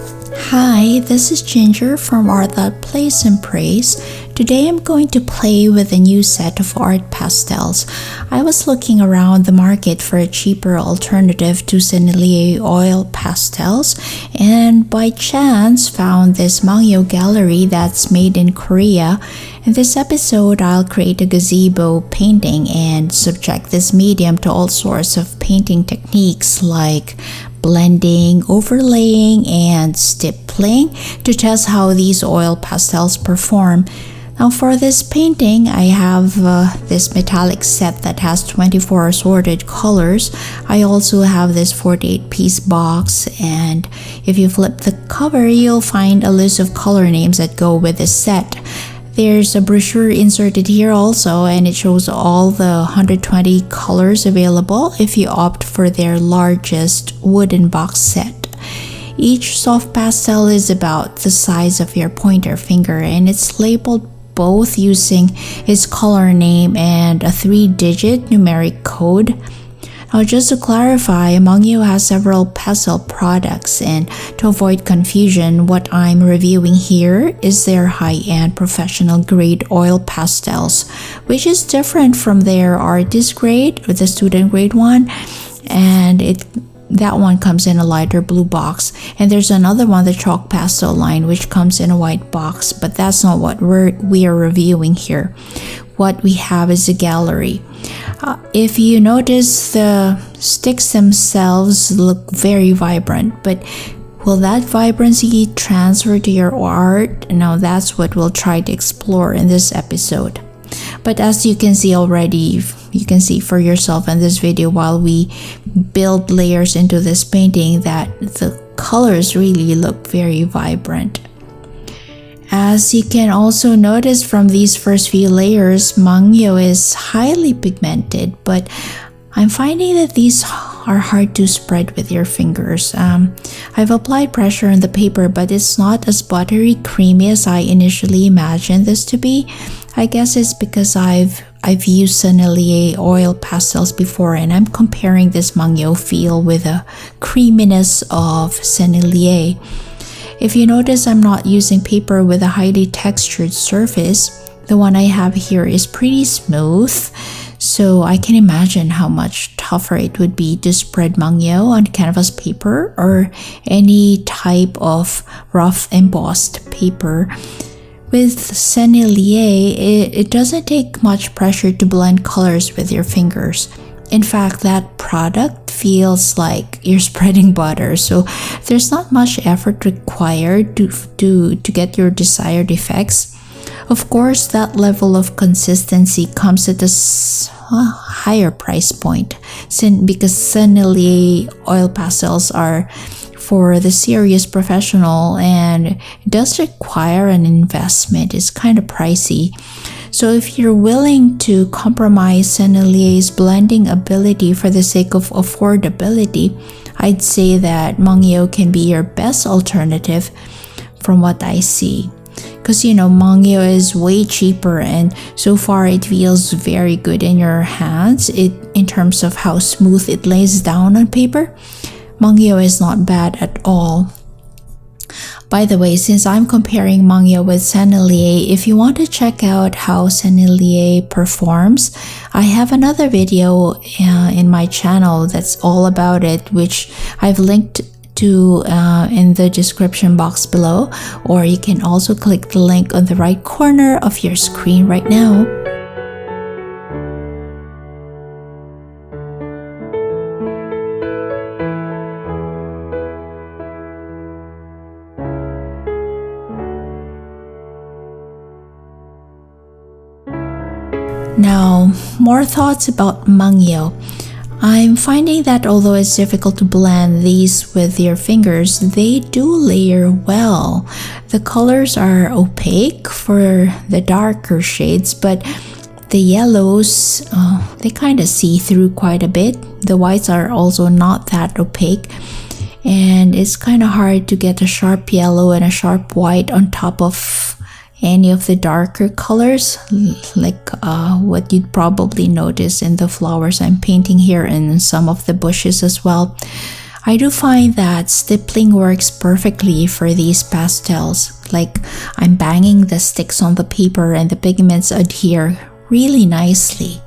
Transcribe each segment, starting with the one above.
Hi, this is Ginger from Art That Plays and Prays. Today I'm going to play with a new set of art pastels. I was looking around the market for a cheaper alternative to Sennelier oil pastels and by chance found this Mangyo gallery that's made in Korea. In this episode, I'll create a gazebo painting and subject this medium to all sorts of painting techniques like blending, overlaying, and stippling to test how these oil pastels perform. Now for this painting, I have this metallic set that has 24 assorted colors. I also have this 48-piece box, and if you flip the cover, you'll find a list of color names that go with the set. There's a brochure inserted here also, and it shows all the 120 colors available if you opt for their largest wooden box set. Each soft pastel is about the size of your pointer finger, and it's labeled both using its color name and a 3-digit numeric code. Now just to clarify, Mangyo has several pastel products, and to avoid confusion, what I'm reviewing here is their high-end professional grade oil pastels, which is different from their artist grade or the student grade one, and that one comes in a lighter blue box, and there's another one, the chalk pastel line, which comes in a white box, but that's not what we are reviewing here. What we have is a gallery. If you notice, the sticks themselves look very vibrant, but will that vibrancy transfer to your art? Now that's what we'll try to explore in this episode. But as you can see already, you can see for yourself in this video while we build layers into this painting that the colors really look very vibrant. As you can also notice from these first few layers, Mangyo is highly pigmented, but I'm finding that these are hard to spread with your fingers. I've applied pressure on the paper, but it's not as buttery creamy as I initially imagined this to be. I guess it's because I've used Sennelier oil pastels before, and I'm comparing this Mangyo feel with the creaminess of Sennelier. If you notice, I'm not using paper with a highly textured surface. The one I have here is pretty smooth, so I can imagine how much tougher it would be to spread Mangyo on canvas paper or any type of rough embossed paper. With Sennelier, it doesn't take much pressure to blend colors with your fingers. In fact, that product feels like you're spreading butter, so there's not much effort required to get your desired effects. Of course, that level of consistency comes at a higher price point, because Sennelier oil pastels are for the serious professional, and it does require an investment. It's kind of pricey. So if you're willing to compromise Sennelier's blending ability for the sake of affordability, I'd say that Mangyo can be your best alternative from what I see. Because Mangyo is way cheaper, and so far it feels very good in your hands. In terms of how smooth it lays down on paper, Mangyo is not bad at all. By the way, since I'm comparing Mangyo with Sennelier, if you want to check out how Sennelier performs, I have another video in my channel that's all about it, which I've linked to in the description box below, or you can also click the link on the right corner of your screen right now. Now, more thoughts about Mangyo. I'm finding that although it's difficult to blend these with your fingers, they do layer well. The colors are opaque for the darker shades, but the yellows, they kind of see through quite a bit. The whites are also not that opaque, and it's kind of hard to get a sharp yellow and a sharp white on top of any of the darker colors, like what you'd probably notice in the flowers I'm painting here and some of the bushes as well. I do find that stippling works perfectly for these pastels. Like, I'm banging the sticks on the paper and the pigments adhere really nicely.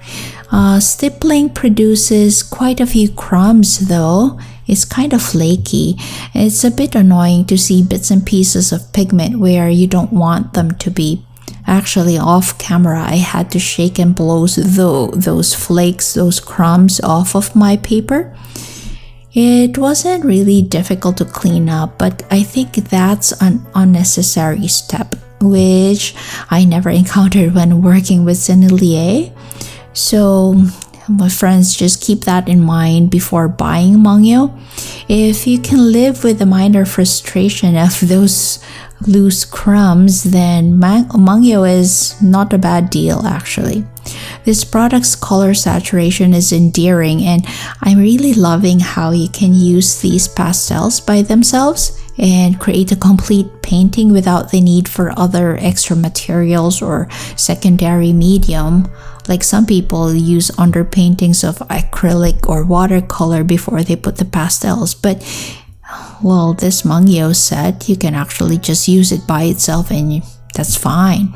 Stippling produces quite a few crumbs though. It's kind of flaky. It's a bit annoying to see bits and pieces of pigment where you don't want them to be. Actually, off camera, I had to shake and blow those flakes, those crumbs off of my paper. It wasn't really difficult to clean up, but I think that's an unnecessary step, which I never encountered when working with Sennelier. So, my friends, just keep that in mind before buying Mangyo. If you can live with the minor frustration of those loose crumbs, then Mangyo is not a bad deal actually. This product's color saturation is endearing, and I'm really loving how you can use these pastels by themselves and create a complete painting without the need for other extra materials or secondary medium. Like some people use underpaintings of acrylic or watercolor before they put the pastels, but well, this Mangyo set, you can actually just use it by itself and that's fine.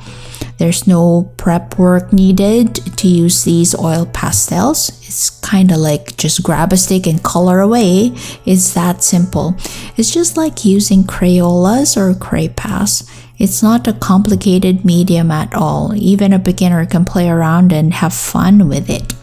There's no prep work needed to use these oil pastels. It's kind of like just grab a stick and color away. It's that simple. It's just like using Crayolas or Cray-Pas. It's not a complicated medium at all. Even a beginner can play around and have fun with it.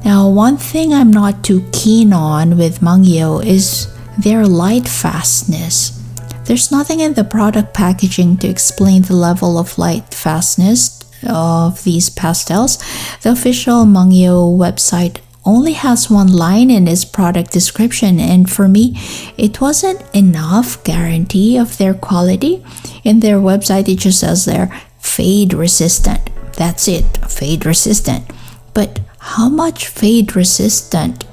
Now, one thing I'm not too keen on with Mangyo is their light fastness. There's nothing in the product packaging to explain the level of light fastness of these pastels. The official Mangyo website only has one line in its product description, and for me, it wasn't enough guarantee of their quality. In their website, it just says they're fade resistant. That's it, fade resistant. But how much fade resistant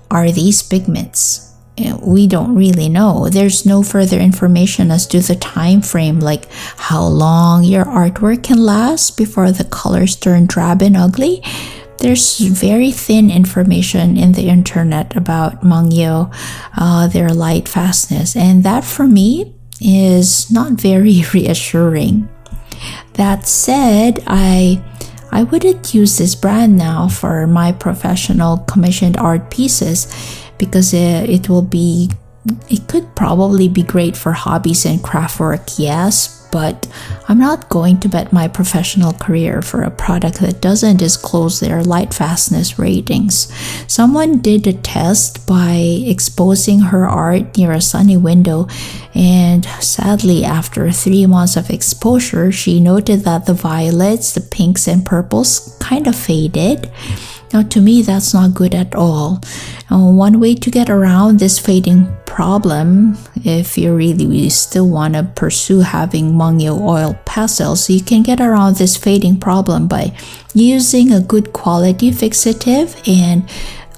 are these pigments? We don't really know. There's no further information as to the time frame, like how long your artwork can last before the colors turn drab and ugly. There's very thin information in the internet about Mangyo, their light fastness, and that for me is not very reassuring. That said, I wouldn't use this brand now for my professional commissioned art pieces because it could probably be great for hobbies and craft work, yes, but I'm not going to bet my professional career for a product that doesn't disclose their light fastness ratings. Someone did a test by exposing her art near a sunny window, and sadly, after 3 months of exposure, she noted that the violets, the pinks, and purples kind of faded. Now, to me, that's not good at all. One way to get around this fading problem, if you really still want to pursue having Mangyo oil pastels, you can get around this fading problem by using a good quality fixative and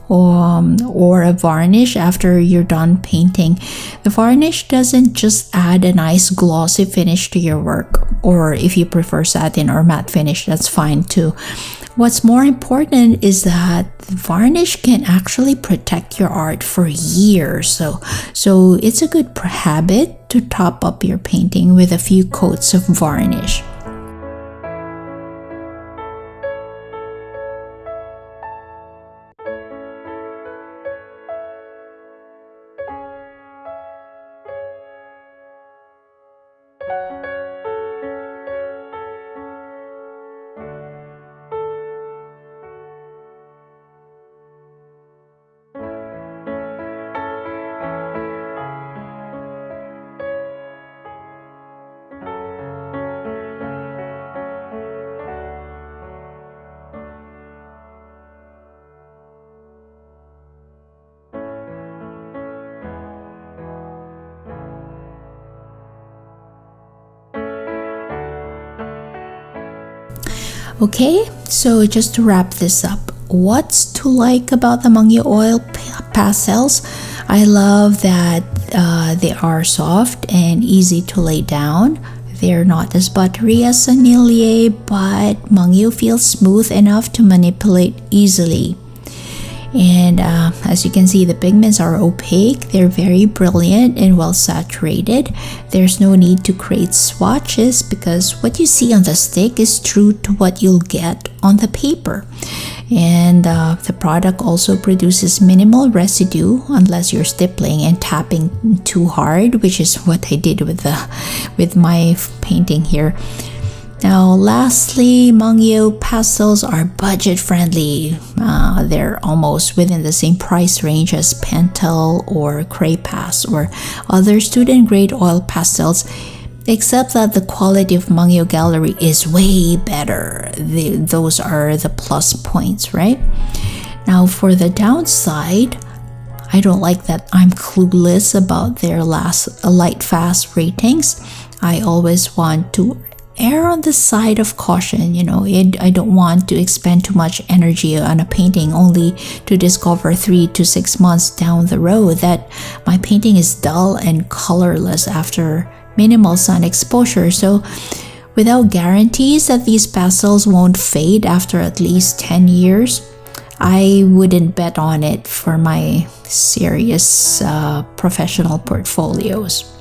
or a varnish after you're done painting. The varnish doesn't just add a nice glossy finish to your work, or if you prefer satin or matte finish, that's fine too. What's more important is that the varnish can actually protect your art for years. So it's a good habit to top up your painting with a few coats of varnish. Okay, so just to wrap this up, what's to like about the Mangyo oil pastels? I love that they are soft and easy to lay down. They're not as buttery as Sennelier, but Mangyo feels smooth enough to manipulate easily. And as you can see, the pigments are opaque. They're very brilliant and well saturated. There's no need to create swatches because what you see on the stick is true to what you'll get on the paper. And the product also produces minimal residue unless you're stippling and tapping too hard, which is what I did with my painting here. Now, lastly, Mangyo pastels are budget friendly. They're almost within the same price range as Pentel or Craypas or other student grade oil pastels, except that the quality of Mangyo Gallery is way better. Those are the plus points, right? Now, for the downside, I don't like that I'm clueless about their light fast ratings. I always want to err on the side of caution. I don't want to expend too much energy on a painting only to discover 3 to 6 months down the road that my painting is dull and colorless after minimal sun exposure. So without guarantees that these pastels won't fade after at least 10 years, I wouldn't bet on it for my serious professional portfolios.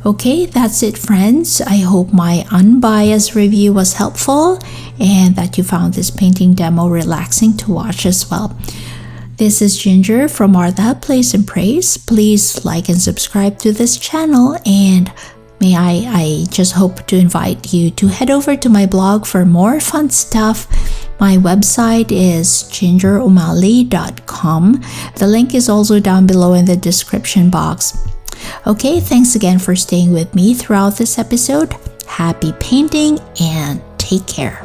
Okay, that's it, friends. I hope my unbiased review was helpful and that you found this painting demo relaxing to watch as well. This is Ginger from Martha Plays and Prays. Please like and subscribe to this channel, and I just hope to invite you to head over to my blog for more fun stuff. My website is gingeromali.com. The link is also down below in the description box. Okay, thanks again for staying with me throughout this episode. Happy painting and take care.